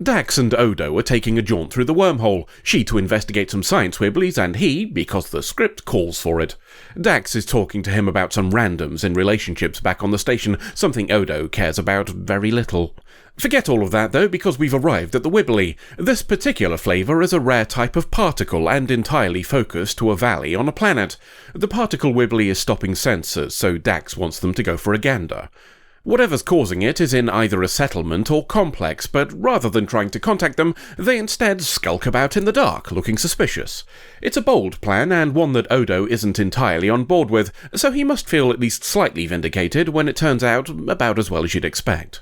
Dax and Odo are taking a jaunt through the wormhole, she to investigate some science wibblies and he because the script calls for it. Dax is talking to him about some randoms in relationships back on the station, something Odo cares about very little. Forget all of that though, because we've arrived at the wibbly. This particular flavour is a rare type of particle and entirely focused to a valley on a planet. The particle wibbly is stopping sensors, so Dax wants them to go for a gander. Whatever's causing it is in either a settlement or complex, but rather than trying to contact them, they instead skulk about in the dark, looking suspicious. It's a bold plan, and one that Odo isn't entirely on board with, so he must feel at least slightly vindicated when it turns out about as well as you'd expect.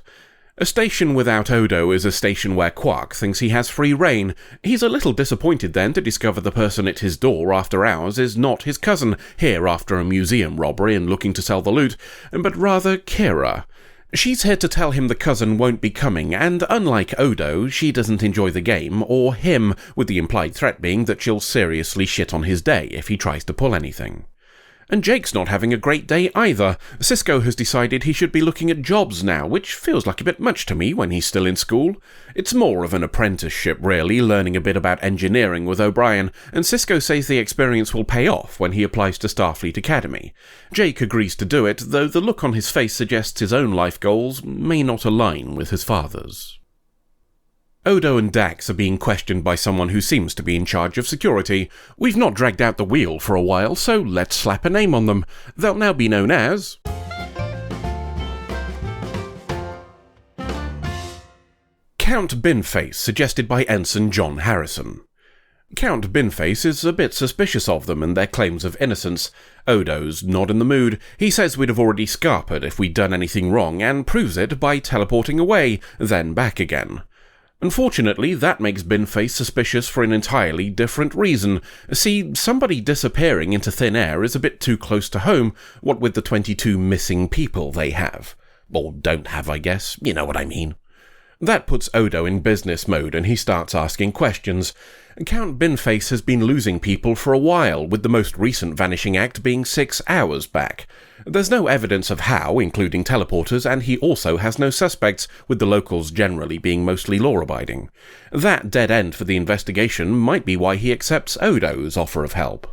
A station without Odo is a station where Quark thinks he has free reign. He's a little disappointed then to discover the person at his door after hours is not his cousin, here after a museum robbery and looking to sell the loot, but rather Kira. She's here to tell him the cousin won't be coming, and unlike Odo, she doesn't enjoy the game, or him, with the implied threat being that she'll seriously shit on his day if he tries to pull anything. And Jake's not having a great day either. Cisco has decided he should be looking at jobs now, which feels like a bit much to me when he's still in school. It's more of an apprenticeship really, learning a bit about engineering with O'Brien, and Cisco says the experience will pay off when he applies to Starfleet Academy. Jake agrees to do it, though the look on his face suggests his own life goals may not align with his father's. Odo and Dax are being questioned by someone who seems to be in charge of security. We've not dragged out the wheel for a while, so let's slap a name on them. They'll now be known as... Count Binface, suggested by Ensign John Harrison. Count Binface is a bit suspicious of them and their claims of innocence. Odo's not in the mood. He says we'd have already scarpered if we'd done anything wrong, and proves it by teleporting away, then back again. Unfortunately, that makes Binface suspicious for an entirely different reason. See, somebody disappearing into thin air is a bit too close to home, what with the 22 missing people they have. Or don't have, I guess. You know what I mean. That puts Odo in business mode and he starts asking questions. Count Binface has been losing people for a while, with the most recent vanishing act being 6 hours back. There's no evidence of how, including teleporters, and he also has no suspects, with the locals generally being mostly law-abiding. That dead end for the investigation might be why he accepts Odo's offer of help.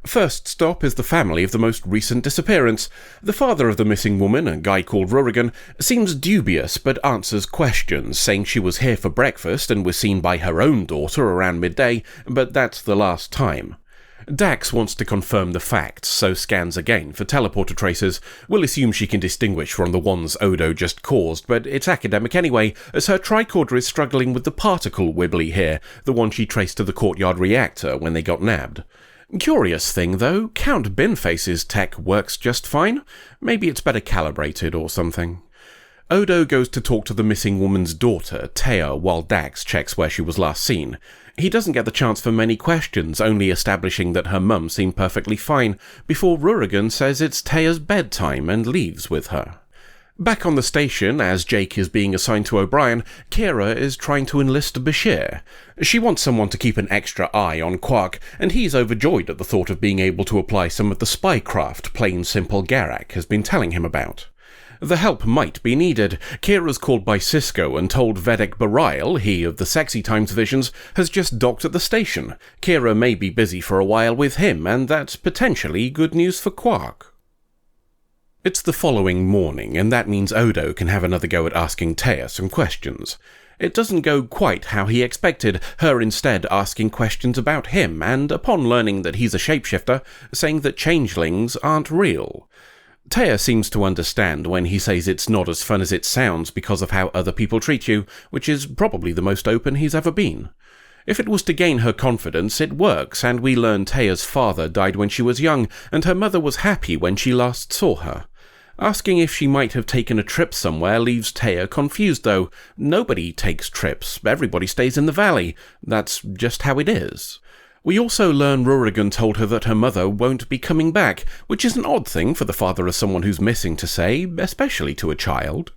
First stop is the family of the most recent disappearance. The father of the missing woman, a guy called Roran, seems dubious but answers questions, saying she was here for breakfast and was seen by her own daughter around midday, but that's the last time. Dax wants to confirm the facts, so scans again for teleporter traces. We'll assume she can distinguish from the ones Odo just caused, but it's academic anyway, as her tricorder is struggling with the particle wibbly here, the one she traced to the courtyard reactor when they got nabbed. Curious thing though, Count Binface's tech works just fine. Maybe it's better calibrated or something. Odo goes to talk to the missing woman's daughter, Taya, while Dax checks where she was last seen. He doesn't get the chance for many questions, only establishing that her mum seemed perfectly fine, before Roran says it's Taya's bedtime and leaves with her. Back on the station, as Jake is being assigned to O'Brien, Kira is trying to enlist Bashir. She wants someone to keep an extra eye on Quark, and he's overjoyed at the thought of being able to apply some of the spycraft plain simple Garak has been telling him about. The help might be needed. Kira's called by Cisco and told Vedek Bareil, he of the Sexy Times visions, has just docked at the station. Kira may be busy for a while with him, and that's potentially good news for Quark. It's the following morning, and that means Odo can have another go at asking Taya some questions. It doesn't go quite how he expected, her instead asking questions about him, and upon learning that he's a shapeshifter, saying that changelings aren't real. Taya seems to understand when he says it's not as fun as it sounds because of how other people treat you, which is probably the most open he's ever been. If it was to gain her confidence, it works, and we learn Taya's father died when she was young, and her mother was happy when she last saw her. Asking if she might have taken a trip somewhere leaves Taya confused, though. Nobody takes trips. Everybody stays in the valley. That's just how it is. We also learn Roran told her that her mother won't be coming back, which is an odd thing for the father of someone who's missing to say, especially to a child.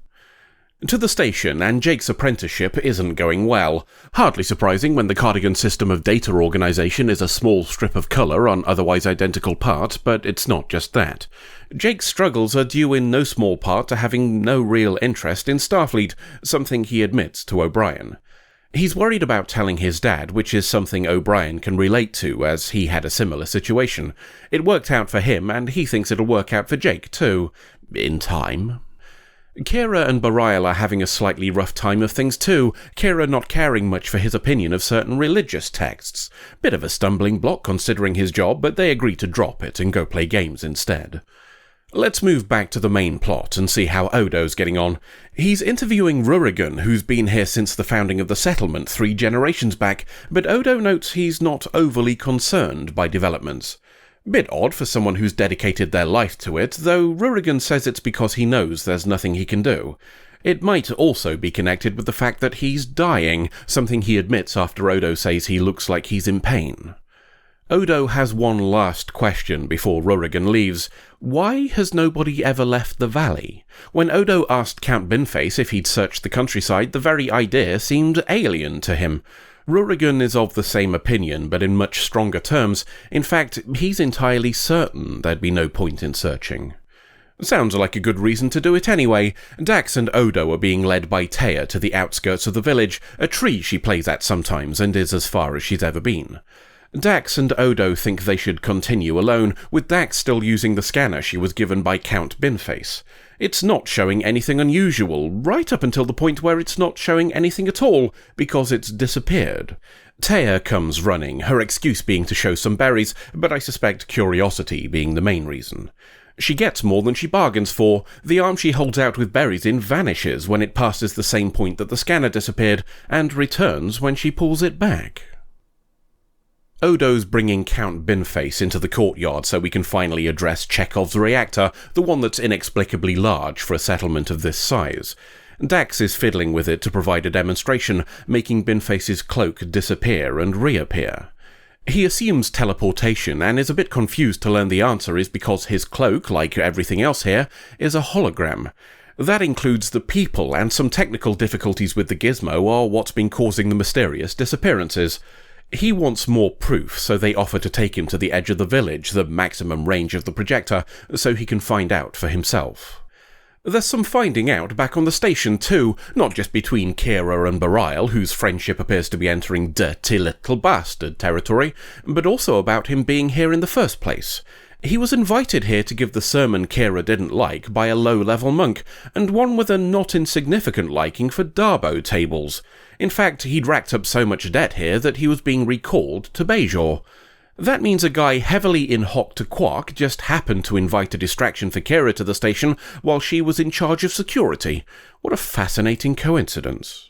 To the station, and Jake's apprenticeship isn't going well. Hardly surprising when the Cardigan system of data organization is a small strip of colour on otherwise identical parts, but it's not just that. Jake's struggles are due in no small part to having no real interest in Starfleet, something he admits to O'Brien. He's worried about telling his dad, which is something O'Brien can relate to, as he had a similar situation. It worked out for him, and he thinks it'll work out for Jake too. In time. Kira and Bareil are having a slightly rough time of things too, Kira not caring much for his opinion of certain religious texts. Bit of a stumbling block considering his job, but they agree to drop it and go play games instead. Let's move back to the main plot and see how Odo's getting on. He's interviewing Roran, who's been here since the founding of the settlement 3 generations back, but Odo notes he's not overly concerned by developments. Bit odd for someone who's dedicated their life to it, though Roran says it's because he knows there's nothing he can do. It might also be connected with the fact that he's dying, something he admits after Odo says he looks like he's in pain. Odo has one last question before Roran leaves. Why has nobody ever left the valley? When Odo asked Count Binface if he'd searched the countryside, the very idea seemed alien to him. Roran is of the same opinion, but in much stronger terms. In fact, he's entirely certain there'd be no point in searching. Sounds like a good reason to do it anyway. Dax and Odo are being led by Taya to the outskirts of the village, a tree she plays at sometimes and is as far as she's ever been. Dax and Odo think they should continue alone, with Dax still using the scanner she was given by Count Binface. It's not showing anything unusual, right up until the point where it's not showing anything at all, because it's disappeared. Taya comes running, her excuse being to show some berries, but I suspect curiosity being the main reason. She gets more than she bargains for. The arm she holds out with berries in vanishes when it passes the same point that the scanner disappeared, and returns when she pulls it back. Odo's bringing Count Binface into the courtyard so we can finally address Chekhov's reactor, the one that's inexplicably large for a settlement of this size. Dax is fiddling with it to provide a demonstration, making Binface's cloak disappear and reappear. He assumes teleportation and is a bit confused to learn the answer is because his cloak, like everything else here, is a hologram. That includes the people, and some technical difficulties with the gizmo are what's been causing the mysterious disappearances. He wants more proof, so they offer to take him to the edge of the village, the maximum range of the projector, so he can find out for himself. There's some finding out back on the station too, not just between Kira and Bareil, whose friendship appears to be entering dirty little bastard territory, but also about him being here in the first place. He was invited here to give the sermon Kira didn't like by a low-level monk, and one with a not insignificant liking for Darbo tables. In fact, he'd racked up so much debt here that he was being recalled to Bajor. That means a guy heavily in hock to quack just happened to invite a distraction for Kira to the station while she was in charge of security. What a fascinating coincidence.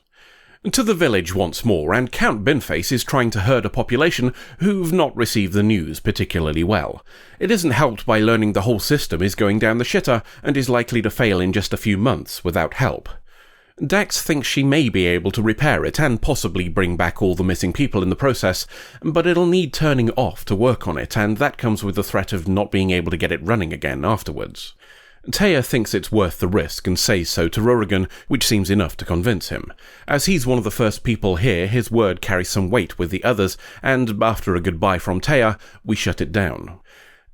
To the village once more, and Count Binface is trying to herd a population who've not received the news particularly well. It isn't helped by learning the whole system is going down the shitter and is likely to fail in just a few months without help. Dax thinks she may be able to repair it and possibly bring back all the missing people in the process, but it'll need turning off to work on it, and that comes with the threat of not being able to get it running again afterwards. Taya thinks it's worth the risk and says so to Roran, which seems enough to convince him. As he's one of the first people here, his word carries some weight with the others, and after a goodbye from Taya, we shut it down.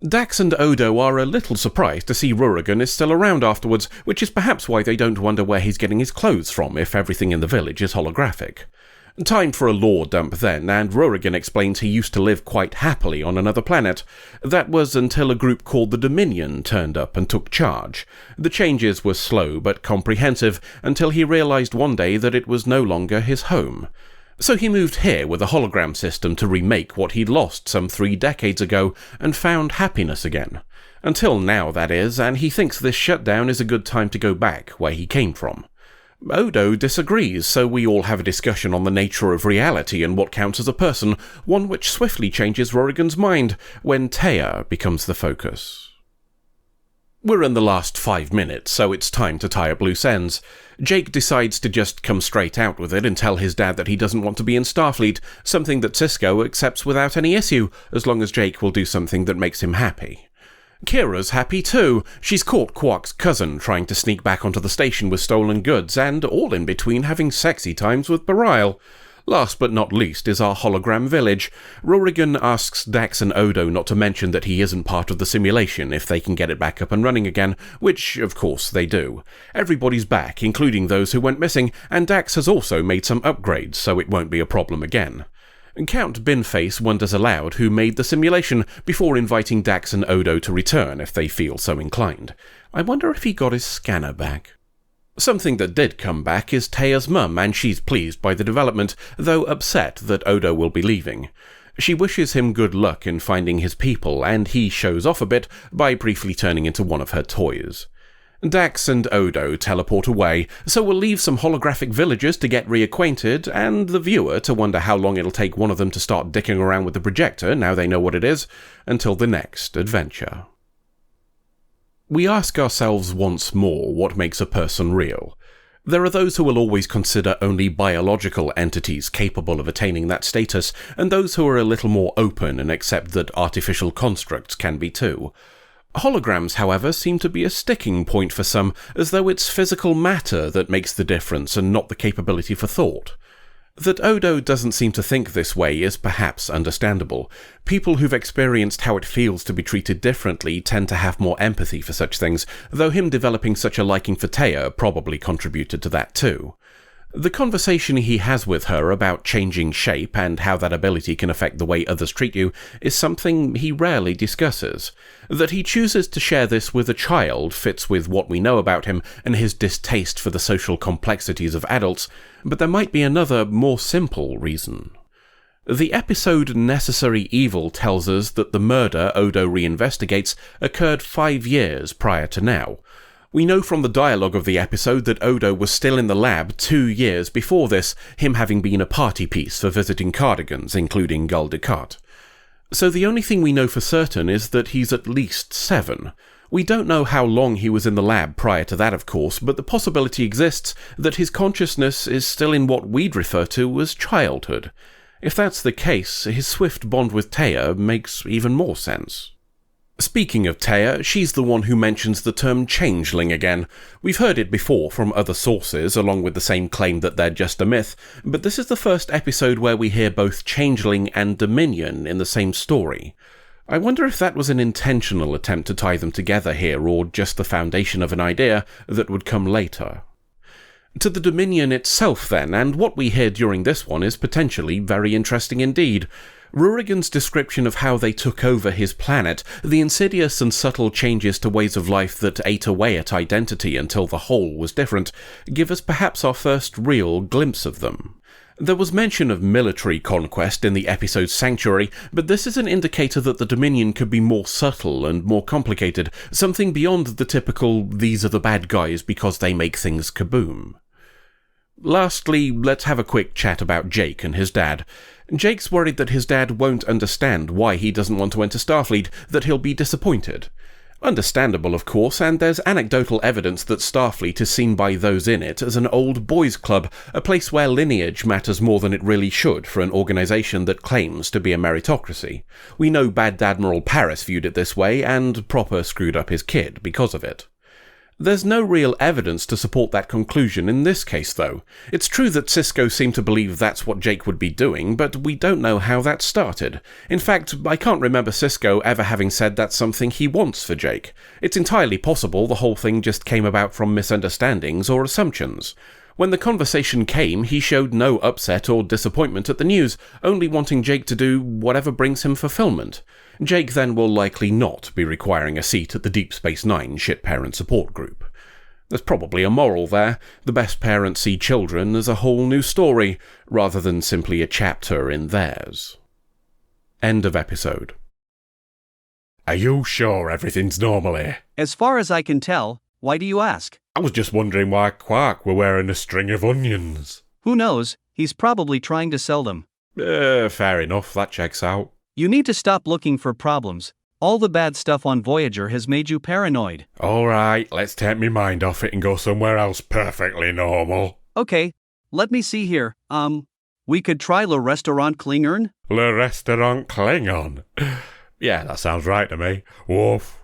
Dax and Odo are a little surprised to see Roran is still around afterwards, which is perhaps why they don't wonder where he's getting his clothes from if everything in the village is holographic. Time for a lore dump then, and Roran explains he used to live quite happily on another planet. That was until a group called the Dominion turned up and took charge. The changes were slow but comprehensive, until he realized one day that it was no longer his home. So he moved here with a hologram system to remake what he'd lost some 3 decades ago, and found happiness again. Until now, that is, and he thinks this shutdown is a good time to go back where he came from. Odo disagrees, so we all have a discussion on the nature of reality and what counts as a person, one which swiftly changes Roran's mind when Taya becomes the focus. We're in the last 5 minutes, so it's time to tie up loose ends. Jake decides to just come straight out with it and tell his dad that he doesn't want to be in Starfleet, something that Sisko accepts without any issue, as long as Jake will do something that makes him happy. Kira's happy too. She's caught Quark's cousin trying to sneak back onto the station with stolen goods, and all in between having sexy times with Bareil. Last but not least is our hologram village. Roran asks Dax and Odo not to mention that he isn't part of the simulation if they can get it back up and running again, which, of course, they do. Everybody's back, including those who went missing, and Dax has also made some upgrades, so it won't be a problem again. Count Binface wonders aloud who made the simulation before inviting Dax and Odo to return if they feel so inclined. I wonder if he got his scanner back. Something that did come back is Taya's mum, and she's pleased by the development, though upset that Odo will be leaving. She wishes him good luck in finding his people, and he shows off a bit by briefly turning into one of her toys. Dax and Odo teleport away, so we'll leave some holographic villagers to get reacquainted, and the viewer to wonder how long it'll take one of them to start dicking around with the projector now they know what it is, until the next adventure. We ask ourselves once more what makes a person real. There are those who will always consider only biological entities capable of attaining that status, and those who are a little more open and accept that artificial constructs can be too. Holograms, however, seem to be a sticking point for some, as though it's physical matter that makes the difference and not the capability for thought. That Odo doesn't seem to think this way is perhaps understandable. People who've experienced how it feels to be treated differently tend to have more empathy for such things, though him developing such a liking for Taya probably contributed to that too. The conversation he has with her about changing shape and how that ability can affect the way others treat you is something he rarely discusses. That he chooses to share this with a child fits with what we know about him and his distaste for the social complexities of adults, but there might be another, more simple reason. The episode Necessary Evil tells us that the murder Odo reinvestigates occurred 5 years prior to now. We know from the dialogue of the episode that Odo was still in the lab 2 years before this, him having been a party piece for visiting cardigans, including Gul Dukat. So the only thing we know for certain is that he's at least 7. We don't know how long he was in the lab prior to that, of course, but the possibility exists that his consciousness is still in what we'd refer to as childhood. If that's the case, his swift bond with Taya makes even more sense. Speaking of Taya, she's the one who mentions the term changeling again. We've heard it before from other sources, along with the same claim that they're just a myth, but this is the first episode where we hear both changeling and dominion in the same story. I wonder if that was an intentional attempt to tie them together here, or just the foundation of an idea that would come later. To the Dominion itself then, and what we hear during this one is potentially very interesting indeed. Rurigan's description of how they took over his planet, the insidious and subtle changes to ways of life that ate away at identity until the whole was different, give us perhaps our first real glimpse of them. There was mention of military conquest in the episode Sanctuary, but this is an indicator that the Dominion could be more subtle and more complicated, something beyond the typical these are the bad guys because they make things kaboom. Lastly, let's have a quick chat about Jake and his dad. Jake's worried that his dad won't understand why he doesn't want to enter Starfleet, that he'll be disappointed. Understandable, of course, and there's anecdotal evidence that Starfleet is seen by those in it as an old boys' club, a place where lineage matters more than it really should for an organisation that claims to be a meritocracy. We know Bad Admiral Paris viewed it this way, and proper screwed up his kid because of it. There's no real evidence to support that conclusion in this case, though. It's true that Sisko seemed to believe that's what Jake would be doing, but we don't know how that started. In fact, I can't remember Sisko ever having said that's something he wants for Jake. It's entirely possible the whole thing just came about from misunderstandings or assumptions. When the conversation came, he showed no upset or disappointment at the news, only wanting Jake to do whatever brings him fulfillment. Jake then will likely not be requiring a seat at the Deep Space Nine ship parent support group. There's probably a moral there. The best parents see children as a whole new story, rather than simply a chapter in theirs. End of episode. Are you sure everything's normal here? As far as I can tell. Why do you ask? I was just wondering why Quark were wearing a string of onions. Who knows? He's probably trying to sell them. Fair enough, that checks out. You need to stop looking for problems. All the bad stuff on Voyager has made you paranoid. Alright, let's take my mind off it and go somewhere else perfectly normal. Okay, let me see here. We could try Le Restaurant Klingon? Le Restaurant Klingon? Yeah, that sounds right to me. Woof.